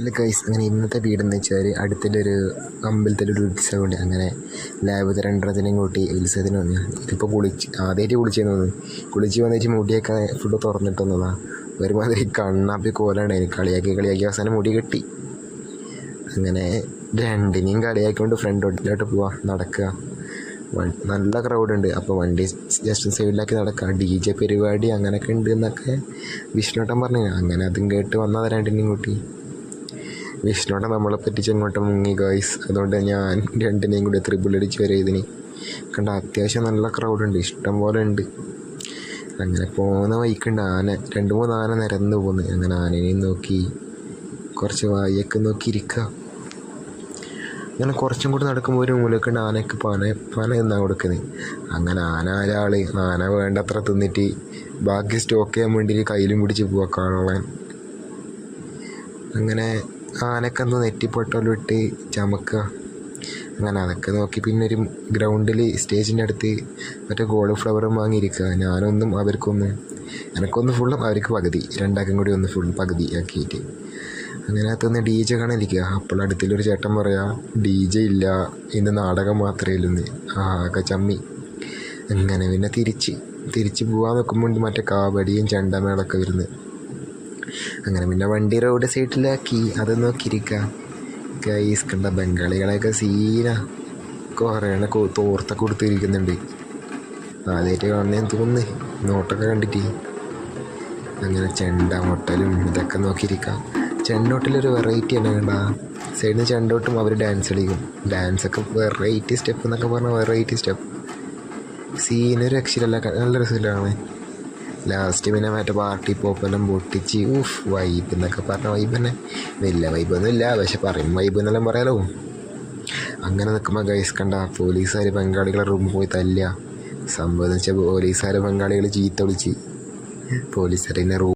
ഇല്ല ഗൈസ്, അങ്ങനെ ഇന്നത്തെ വീടെന്ന് വെച്ചാൽ അടുത്തൊരു അമ്പലത്തിലൊരു ഉത്സവമുണ്ട്. അങ്ങനെ ലാബത്തെ രണ്ടെണ്ണത്തിനെയും കൂട്ടി ഉത്സവത്തിന് വന്നു. ഇതിപ്പോൾ ആദ്യമായിട്ട് കുളിച്ചെന്ന് തോന്നുന്നു. കുളിച്ച് വന്നിട്ട് മുടിയൊക്കെ ഫുള്ള് തുറന്നിട്ട് വന്നതാണ്. ഒരുമാതിരി കണ്ണാപ്പി കോലാണ്. കളിയാക്കി അവസാനം മുടി കെട്ടി. അങ്ങനെ രണ്ടിനെയും കളിയാക്കിക്കൊണ്ട് ഫ്രണ്ട് റോഡിലോട്ട് പോവാ, നടക്കുക. നല്ല ക്രൗഡുണ്ട്. അപ്പോൾ വണ്ടി ജസ്റ്റ് സൈഡിലാക്കി നടക്കുക. DJ പരിപാടി അങ്ങനെയൊക്കെ ഉണ്ട് എന്നൊക്കെ വിഷ്ണുട്ടൻ പറഞ്ഞു. അങ്ങനെ അതും കേട്ട് വന്നതാണ് രണ്ടിനെയും കൂട്ടി. വിഷ്ണുട്ടൻ നമ്മളെ പറ്റിച്ച് അങ്ങോട്ട് മുങ്ങി ഗൈസ്. അതുകൊണ്ട് ഞാൻ രണ്ടിനെയും കൂടി ത്രിബിളടിച്ച് വരെ ഇതിന് കണ്ട. അത്യാവശ്യം നല്ല ക്രൗഡുണ്ട്, ഇഷ്ടം പോലെ ഉണ്ട്. അങ്ങനെ പോകുന്ന വഴിക്കുണ്ട് ആന, 2-3 ആന നിരന്ന് പോകുന്നു. അങ്ങനെ ആനേനെയും നോക്കി കുറച്ച് വായൊക്കെ നോക്കി ഇരിക്കുക. അങ്ങനെ കുറച്ചും കൂടി നടക്കുമ്പോൾ ഒരു മൂലക്കുണ്ട് ആനയ്ക്ക് പന തിന്നാൻ കൊടുക്കുന്നത്. അങ്ങനെ ആന വേണ്ടത്ര തിന്നിട്ട് ബാക്കി സ്റ്റോക്ക് ചെയ്യാൻ വേണ്ടി കയ്യിലും പിടിച്ച് പോവാ കാണാൻ. അങ്ങനെ ആനക്കെന്തോ നെറ്റിപ്പൊട്ടലും ഇട്ട് ചമക്കുക. അങ്ങനെ അതൊക്കെ നോക്കി പിന്നെ ഒരു ഗ്രൗണ്ടിൽ സ്റ്റേജിൻ്റെ അടുത്ത് മറ്റേ കോളിഫ്ലവറും വാങ്ങിയിരിക്കുക. എനിക്കൊന്ന് ഫുള്ളും അവർക്ക് പകുതി, രണ്ടാക്കും കൂടി ഒന്ന് ഫുൾ പകുതി ആക്കിയിട്ട് അങ്ങനെ അകത്തുനിന്ന് DJ കാണാനിരിക്കുക. അപ്പോൾ അടുത്തുള്ളൊരു ചേട്ടൻ പറയാ, DJ ഇല്ല, ഇന്ന് നാടകം മാത്രമേ ഉള്ളൂന്ന്. ആകെ ചമ്മി. അങ്ങനെ പിന്നെ തിരിച്ച് പോകാൻ നോക്കുമ്പോൾ മറ്റേ കാവടിയും ചെണ്ടമേളൊക്കെ വരുന്നത്. അങ്ങനെ പിന്നെ വണ്ടി റോഡ് സൈഡിലാക്കി അത് നോക്കിയിരിക്കുക. ഗൈസ് കണ്ട ബംഗാളികളെയൊക്കെ സീന കുറേ തോർത്തൊക്കെ കൊടുത്തിരിക്കുന്നുണ്ട്. ആദ്യമായിട്ട് കാണുന്നതെന്ന് തോന്നുന്നു നോട്ടൊക്കെ കണ്ടിട്ട്. അങ്ങനെ ചെണ്ട മുട്ടലും ഇതൊക്കെ നോക്കിയിരിക്കാം. ചെണ്ടോട്ടിലൊരു വെറൈറ്റി തന്നെ കണ്ട. സൈഡിൽ നിന്ന് ചെണ്ടോട്ടും അവർ ഡാൻസ് കളിക്കും. ഡാൻസൊക്കെ വെറൈറ്റി സ്റ്റെപ്പ് എന്നൊക്കെ പറഞ്ഞാൽ വെറൈറ്റി സ്റ്റെപ്പ്. സീനൊരു രക്ഷയിലല്ല, നല്ല രസമില്ലാണ്. ലാസ്റ്റ് പിന്നെ മറ്റേ പാർട്ടി പോപ്പെല്ലാം പൊട്ടിച്ച് വൈബ് എന്നൊക്കെ പറഞ്ഞ വൈബ് തന്നെ. വലിയ വൈബൊന്നും ഇല്ല, പക്ഷെ പറയും വൈബ് എന്നെല്ലാം പറയാലോ. അങ്ങനെ നിൽക്കുമ്പോൾ ഗൈസ് കണ്ട പോലീസുകാർ ബംഗാളികളെ റൂമിൽ പോയി തല്ലുക. സംഭവം എന്ന് വെച്ചാൽ പോലീസുകാർ ബംഗാളികൾ ചീത്ത വിളിച്ച് പോലീസുകാരെ റൂം